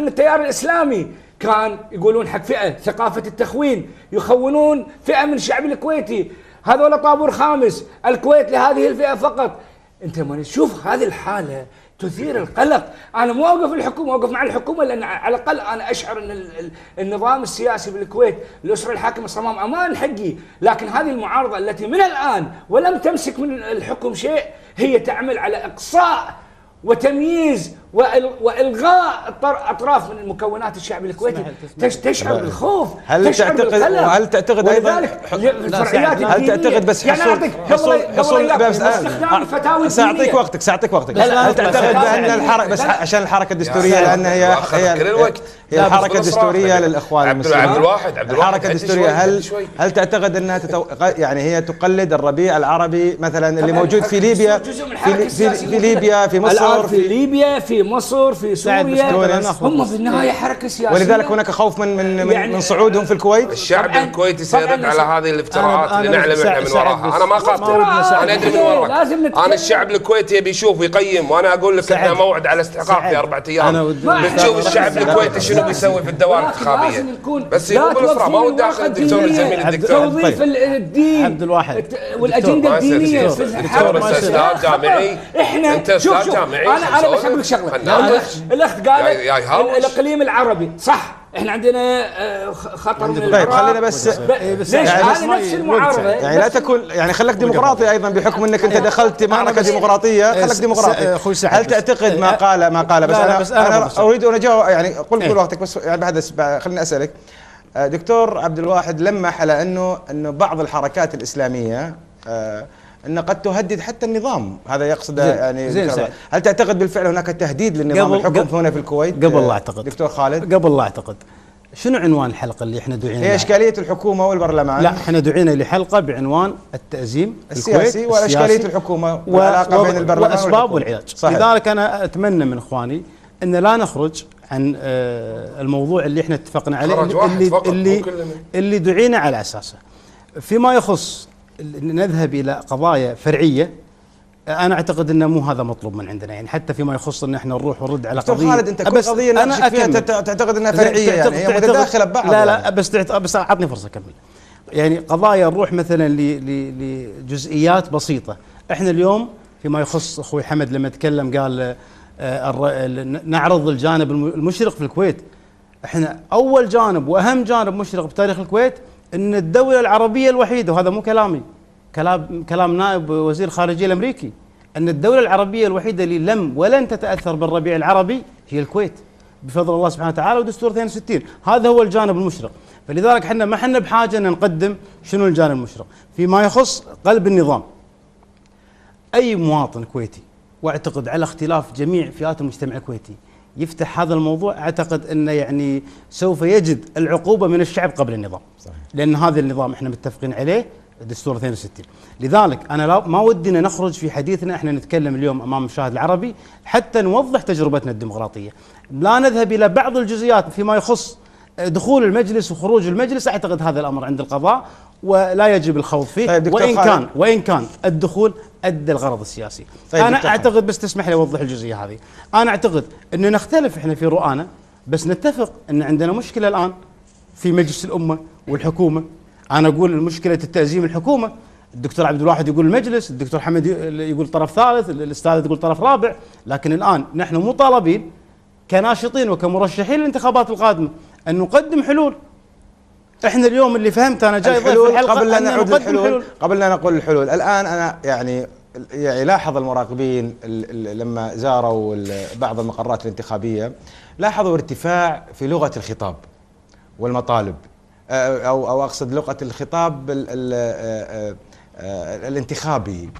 التيار الإسلامي كان يقولون حق فئة ثقافة التخوين، يخونون فئة من الشعب الكويتي، هذول طابور خامس، الكويت لهذه الفئة فقط. انت ما تشوف هذه الحالة تثير القلق. انا مو اوقف الحكومة، اوقف مع الحكومة، لان على الاقل انا اشعر ان النظام السياسي بالكويت، الاسرة الحاكمة صمام امان حقي، لكن هذه المعارضة التي من الان ولم تمسك من الحكم شيء هي تعمل على اقصاء وتمييز والغاء اطراف من المكونات الشعب الكويتي. تشعر بالخوف، هل تعتقد ايضا الفرعيات هل تعتقد بس حصول ساعطيك وقتك هل تعتقد بان الحركه بس عشان الحركه الدستوريه لان هي الحركه الدستوريه للاخوان المسلمين الحركه الدستوريه هل تعتقد انها يعني هي تقلد الربيع العربي مثلا اللي موجود في ليبيا في ليبيا في مصر في ليبيا في مصر في سوريا هم في النهاية حركة سياسية، ولذلك هناك خوف من صعودهم في الكويت. الشعب الكويتي سيرد على هذه الافتراءات اللي نعلم احنا من وراها. انا ما خاطر، انا ادري من وراك. انا الشعب الكويتي يبي يشوف ويقيم، وانا اقول لك احنا موعد على استحقاق في 4 ايام بتشوف الشعب الكويتي شنو بيسوي في الدوائر الانتخابية. بس يقول بالافراح ما ودي اخذ الدكتور الزميل الدكتور توظيف الدين عبد الواحد والاجنده الدينيه في الدكتور استاذ جامعي. انت استاذ جامعي. انا بس اقول لك شغله. الاخت قال الاقليم العربي صح، احنا عندنا خطر من طيب خلينا بس ليش هذه نفس المعارضه يعني لا تكون يعني خليك ديمقراطي ايضا بحكم انك انت دخلت معركه ديمقراطيه، خليك ديمقراطي. هل تعتقد ما قال بس انا اريد ان اجاوب يعني قل وقتك بس يعني بعد خليني اسالك دكتور عبد الواحد لمح على انه بعض الحركات الاسلاميه أن قد تهدد حتى النظام، هذا يقصد يعني هل تعتقد بالفعل هناك تهديد للنظام الحكم هنا في الكويت؟ قبل لا أعتقد دكتور خالد، قبل لا أعتقد. شنو عنوان الحلقة اللي احنا دعينا؟ هي إشكالية الحكومة والبرلمان. لا احنا دعينا لحلقة بعنوان التأزيم السياسي وإشكالية الحكومة والعلاقة بين البرلمان وأسباب والعلاج. لذلك أنا أتمنى من إخواني أن لا نخرج عن الموضوع اللي احنا اتفقنا عليه اللي دعينا على أساسه. فيما يخص نذهب إلى قضايا فرعية، أنا أعتقد أنه مو هذا مطلوب من عندنا، يعني حتى فيما يخص أن احنا نروح ونرد على قضية. خالد أنت كل قضية ناقشك فيها تعتقد أنها فرعية يعني هي متداخلة ببعض. لا بس أعطني فرصة أكمل. يعني قضايا نروح مثلا لجزئيات بسيطة. احنا اليوم فيما يخص أخوي حمد لما تكلم قال نعرض الجانب المشرق في الكويت. احنا أول جانب وأهم جانب مشرق بتاريخ الكويت ان الدولة العربية الوحيدة، وهذا مو كلامي، كلام نائب وزير الخارجية الامريكي، ان الدولة العربية الوحيدة اللي لم ولن تتأثر بالربيع العربي هي الكويت بفضل الله سبحانه وتعالى ودستور 62. هذا هو الجانب المشرق. فلذلك احنا ما احنا بحاجة ان نقدم شنو الجانب المشرق. فيما يخص قلب النظام، اي مواطن كويتي واعتقد على اختلاف جميع فئات المجتمع الكويتي يفتح هذا الموضوع، اعتقد انه يعني سوف يجد العقوبه من الشعب قبل النظام. صحيح. لان هذا النظام احنا متفقين عليه دستور 62. لذلك انا ما ودنا نخرج في حديثنا، احنا نتكلم اليوم امام المشاهد العربي حتى نوضح تجربتنا الديمقراطيه، لا نذهب الى بعض الجزئيات فيما يخص دخول المجلس وخروج المجلس. اعتقد هذا الامر عند القضاء ولا يجب الخوض فيه. طيب وان كان الدخول ادى الغرض السياسي. طيب انا اعتقد، بس تسمح لي اوضح الجزئيه هذه، انا اعتقد ان نختلف احنا في رؤانا، بس نتفق ان عندنا مشكله الان في مجلس الامه والحكومه. انا اقول المشكله التأزيم الحكومه، الدكتور عبد الواحد يقول المجلس، الدكتور حمد يقول طرف ثالث، الاستاذ تقول طرف رابع. لكن الان نحن مطالبين كناشطين وكمرشحين للانتخابات القادمه ان نقدم حلول. احنا اليوم اللي فهمت انا جاي ضيف الحلقه قبل لا نعود للحلول، قبل لا نقول الحلول، الان انا يعني لاحظ المراقبين لما زاروا بعض المقرات الانتخابيه لاحظوا ارتفاع في لغه الخطاب والمطالب، او اقصد لغه الخطاب الانتخابي،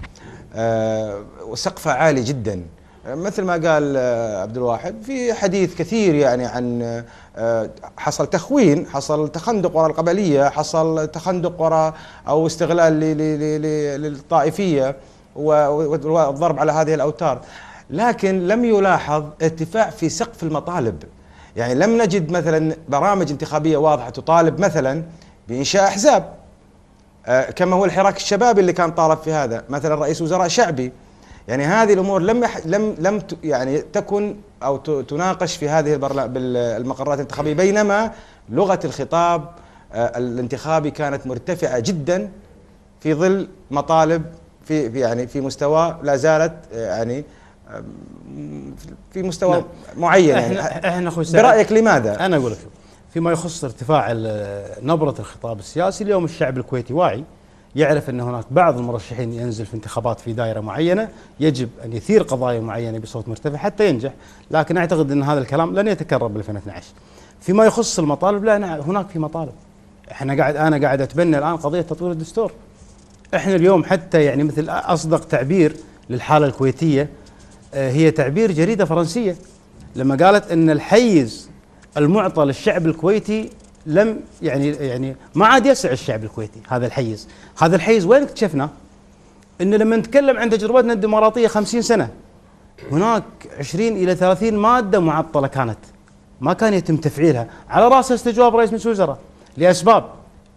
وسقفه عالي جدا. مثل ما قال عبد الواحد في حديث كثير يعني عن حصل تخوين، حصل تخندق وراء القبليه، حصل تخندق وراء او استغلال للطائفيه والضرب على هذه الاوتار، لكن لم يلاحظ ارتفاع في سقف المطالب. يعني لم نجد مثلا برامج انتخابيه واضحه تطالب مثلا بانشاء احزاب، كما هو الحراك الشبابي اللي كان طالب في هذا، مثلا رئيس وزراء شعبي. يعني هذه الامور لم يعني تكن او تناقش في هذه المقرات الانتخابيه، بينما لغه الخطاب الانتخابي كانت مرتفعه جدا في ظل مطالب في مستوى لا زالت يعني في مستوى معين. احنا برايك لماذا؟ انا اقول لك فيما يخص ارتفاع نبره الخطاب السياسي، اليوم الشعب الكويتي واعي، يعرف ان هناك بعض المرشحين ينزل في انتخابات في دائره معينه يجب ان يثير قضايا معينه بصوت مرتفع حتى ينجح، لكن اعتقد ان هذا الكلام لن يتكرر بال 2012. فيما يخص المطالب، لا هناك في مطالب. انا قاعد اتبنى الان قضيه تطوير الدستور. احنا اليوم حتى يعني مثل اصدق تعبير للحاله الكويتيه هي تعبير جريده فرنسيه لما قالت ان الحيز المعطى للشعب الكويتي لم يعني ما عاد يسع الشعب الكويتي. هذا الحيز وين اكتشفناه؟ ان لما نتكلم عن تجربتنا الديمقراطيه 50 سنه، هناك 20 الى 30 ماده معطله كانت ما كان يتم تفعيلها، على راسها استجواب رئيس مجلس الوزراء لاسباب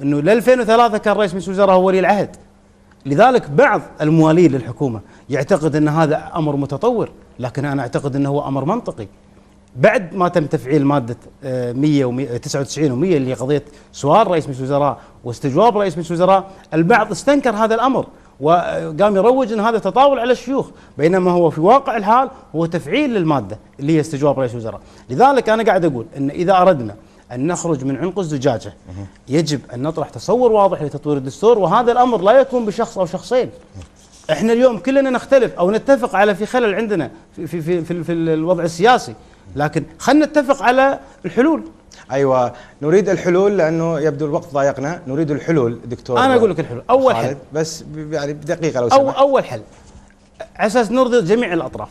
انه ل 2003 كان رئيس مجلس الوزراء هو ولي العهد. لذلك بعض الموالين للحكومه يعتقد ان هذا امر متطور، لكن انا اعتقد انه هو امر منطقي. بعد ما تم تفعيل ماده 199 و100 اللي هي قضيه سؤال رئيس مجلس الوزراء واستجواب رئيس مجلس الوزراء، البعض استنكر هذا الامر وقام يروج ان هذا تطاول على الشيوخ، بينما هو في واقع الحال هو تفعيل للماده اللي هي استجواب رئيس الوزراء. لذلك انا قاعد اقول ان اذا اردنا ان نخرج من عنق الزجاجه يجب ان نطرح تصور واضح لتطوير الدستور، وهذا الامر لا يكون بشخص او شخصين. احنا اليوم كلنا نختلف او نتفق على في خلل عندنا في الوضع السياسي، لكن خلينا نتفق على الحلول. ايوه نريد الحلول لانه يبدو الوقت ضايقنا، نريد الحلول دكتور. انا اقول لك الحلول. اول حل بس يعني بدقيقه لو سمحت. اول حل على اساس نرضي جميع الاطراف.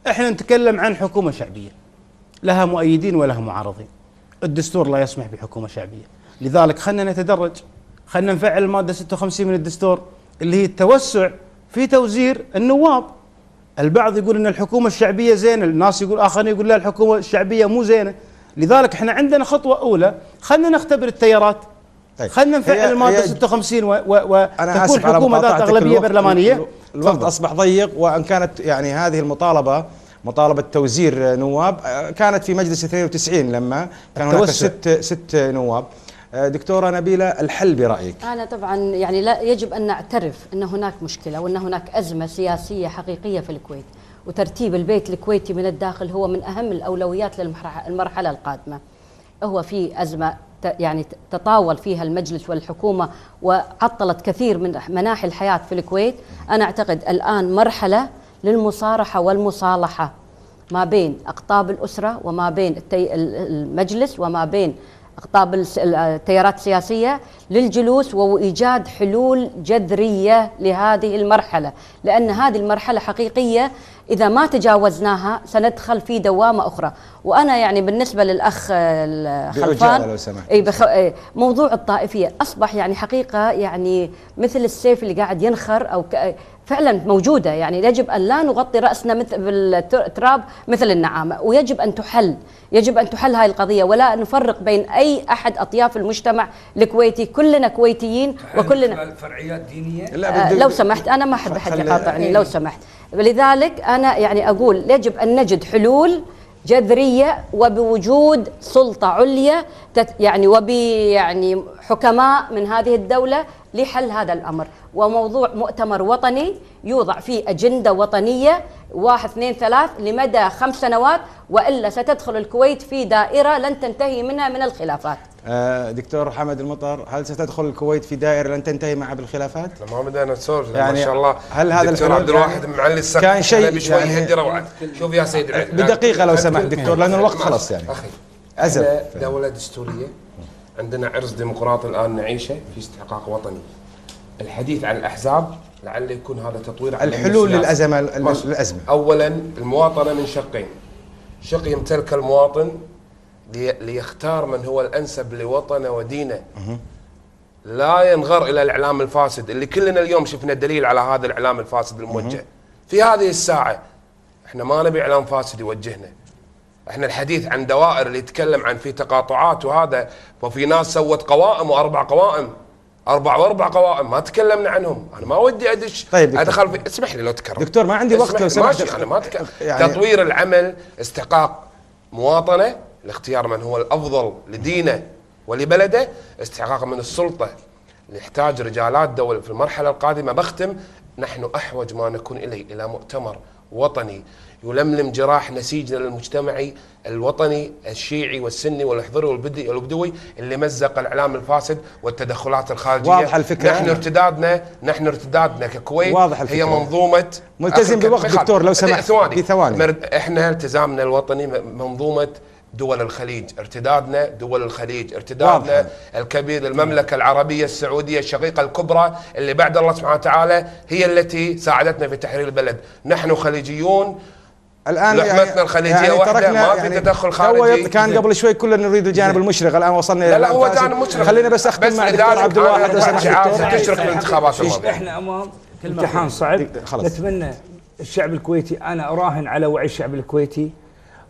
احنا نتكلم عن حكومه شعبيه لها مؤيدين ولها معارضين. الدستور لا يسمح بحكومه شعبيه، لذلك خلينا نتدرج، خلينا نفعل الماده 56 من الدستور اللي هي التوسع في توزير النواب. البعض يقول ان الحكومه الشعبيه زينه، الناس يقول اخرين يقول لا الحكومه الشعبيه مو زينه. لذلك احنا عندنا خطوه اولى، خلينا نختبر التيارات. طيب. خلينا نفعل الماده 56 وتكون حكومه ذات اغلبيه برلمانيه. الوقت اصبح ضيق، وان كانت يعني هذه مطالبه توزير نواب كانت في مجلس 92 لما كان هناك ست نواب. دكتورة نبيلة الحل برأيك؟ أنا طبعا يعني لا يجب أن نعترف أن هناك مشكلة وأن هناك أزمة سياسية حقيقية في الكويت، وترتيب البيت الكويتي من الداخل هو من أهم الأولويات للمرحلة القادمة. هو في أزمة يعني تطاول فيها المجلس والحكومة وعطلت كثير من مناحي الحياة في الكويت. أنا أعتقد الآن مرحلة للمصارحة والمصالحة ما بين أقطاب الأسرة وما بين المجلس وما بين أقطاب التيارات السياسية للجلوس وإيجاد حلول جذرية لهذه المرحلة، لأن هذه المرحلة حقيقية إذا ما تجاوزناها سندخل في دوامة أخرى. وأنا يعني بالنسبة للأخ خلفان لو سمحت. موضوع الطائفية أصبح يعني حقيقة يعني مثل السيف اللي قاعد ينخر أو فعلا موجودة. يعني يجب أن لا نغطي رأسنا مثل بالتراب مثل النعامة، ويجب أن تحل، يجب أن تحل هاي القضية، ولا نفرق بين أي أحد أطياف المجتمع الكويتي. كلنا كويتيين وكلنا فرعيات دينية. لو سمحت أنا ما أحب أحد يقاطعني لو سمحت. لذلك أنا يعني أقول يجب أن نجد حلول جذرية وبوجود سلطة عليا يعني يعني حكماء من هذه الدولة لحل هذا الأمر. وموضوع مؤتمر وطني يوضع فيه أجندة وطنية 1 2 3 لمدى 5 سنوات، وإلا ستدخل الكويت في دائرة لن تنتهي منها من الخلافات. دكتور حمد المطر، هل ستدخل الكويت في دائرة لن تنتهي معها بالخلافات؟ ما بدأنا نسولف يعني ما شاء الله. هل هذا الدكتور عبد الواحد معلي السقف كان شيء بشوي يعني يهدي روعة. شوف يا سيد العلم بدقيقة لو سمحت دكتور، لأن الوقت خلص يعني. أخي أزل دولة دستورية، عندنا عرس ديمقراطي الآن نعيشه في استحقاق وطني. الحديث عن الأحزاب لعل يكون هذا تطوير على الحلول للأزمة. أولا المواطنة من شقين، شق يمتلك المواطن ليختار من هو الأنسب لوطنه ودينه، لا ينغر إلى الإعلام الفاسد اللي كلنا اليوم شفنا دليل على هذا الإعلام الفاسد الموجه في هذه الساعة. احنا ما نبي إعلام فاسد يوجهنا. احنا الحديث عن دوائر اللي يتكلم عن في تقاطعات وهذا، وفي ناس سوت قوائم وأربع قوائم، 4 قوائم ما تكلمنا عنهم. انا ما ودي ادش ادخل في، اسمح لي لو تكرم دكتور ما عندي وقت لو سمحت. انا ما يعني تطوير العمل، استحقاق مواطنه لاختيار من هو الافضل لدينه ولبلده، استحقاق من السلطه اللي يحتاج رجالات دولة في المرحله القادمه. بختم، نحن احوج ما نكون اليه الى مؤتمر وطني يلملم جراح نسيجنا المجتمعي الوطني الشيعي والسني والحضري والبدوي اللي مزق الاعلام الفاسد والتدخلات الخارجيه. واضح الفكره. نحن ارتدادنا ككويت هي منظومه ملتزم بوقت دكتور لو سمحت بثواني. احنا التزامنا الوطني منظومه دول الخليج، ارتدادنا دول الخليج، ارتدادنا واضح. الكبير المملكة العربية السعودية الشقيقة الكبرى اللي بعد الله سبحانه وتعالى هي التي ساعدتنا في تحرير البلد. نحن خليجيون الآن، لحمتنا الخليجية يعني واحدة، ما في تدخل خارجي. كان قبل شوي كلنا نريد الجانب المشرق، الآن وصلنا لا هو جانب مشرق. خلينا بس أختم مع دكتور عبد الواحد تشرق الانتخابات. احنا أمام امتحان صعب. نتمنى الشعب الكويتي، أنا أراهن على وعي الشعب الكويتي،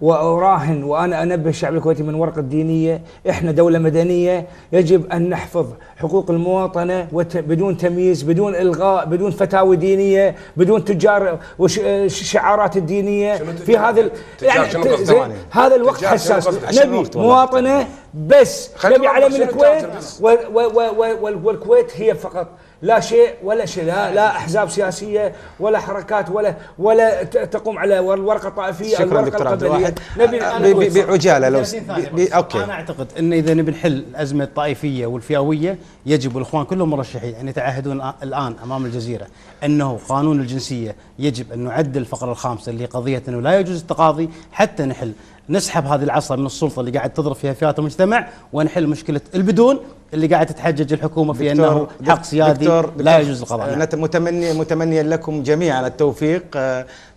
وأراهن وأنا أنبه الشعب الكويتي من ورقة دينية. إحنا دولة مدنية، يجب أن نحفظ حقوق المواطنة بدون تمييز، بدون إلغاء، بدون فتاوي دينية، بدون تجار وشعارات الدينية في هذا يعني هذا الوقت حساس. نبي مواطنة بس، نبي علم الكويت والكويت هي فقط، لا شيء ولا شيء، لا احزاب سياسيه ولا حركات ولا تقوم على الورقه الطائفيه. شكرا دكتور عبد الواحد. بعجاله لو اوكي. انا اعتقد ان اذا نبي نحل الازمه الطائفيه والفئويه، يجب الاخوان كلهم مرشحين ان يتعهدون الان امام الجزيره انه قانون الجنسيه يجب ان نعدل الفقره الخامسه اللي قضيه انه لا يجوز التقاضي حتى نسحب هذه العصا من السلطه اللي قاعد تضرب فيها فئات المجتمع، ونحل مشكله البدون اللي قاعد تتحجج الحكومه في انه حق سيادي لا يجوز القضاء. متمنيا لكم جميعا التوفيق.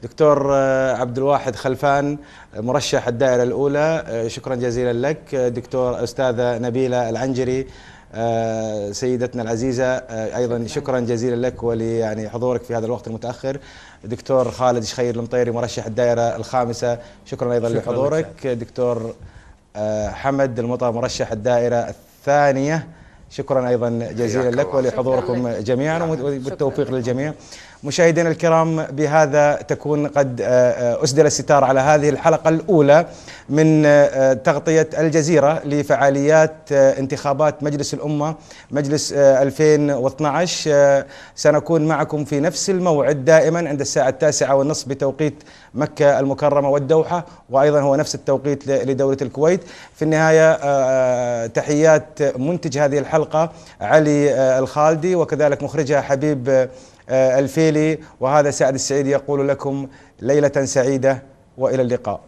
دكتور عبد الواحد خلفان مرشح الدائره الاولى، شكرا جزيلا لك. دكتور استاذه نبيله العنجري سيدتنا العزيزه، ايضا شكرا جزيلا لك وليعني حضورك في هذا الوقت المتاخر. دكتور خالد شخير المطيري مرشح الدائره الخامسه، شكرا ايضا لحضورك. دكتور حمد المطر مرشح الدائره الثانيه، شكرا ايضا جزيلا لك ولحضوركم جميعا وبالتوفيق للجميع. مشاهدينا الكرام، بهذا تكون قد أسدل الستار على هذه الحلقة الأولى من تغطية الجزيرة لفعاليات انتخابات مجلس الأمة مجلس 2012. سنكون معكم في نفس الموعد دائما عند الساعة 9:30 بتوقيت مكة المكرمة والدوحة، وأيضا هو نفس التوقيت لدولة الكويت. في النهاية تحيات منتج هذه الحلقة علي الخالدي، وكذلك مخرجها حبيب الفيلي، وهذا سعد السعيد يقول لكم ليلة سعيدة وإلى اللقاء.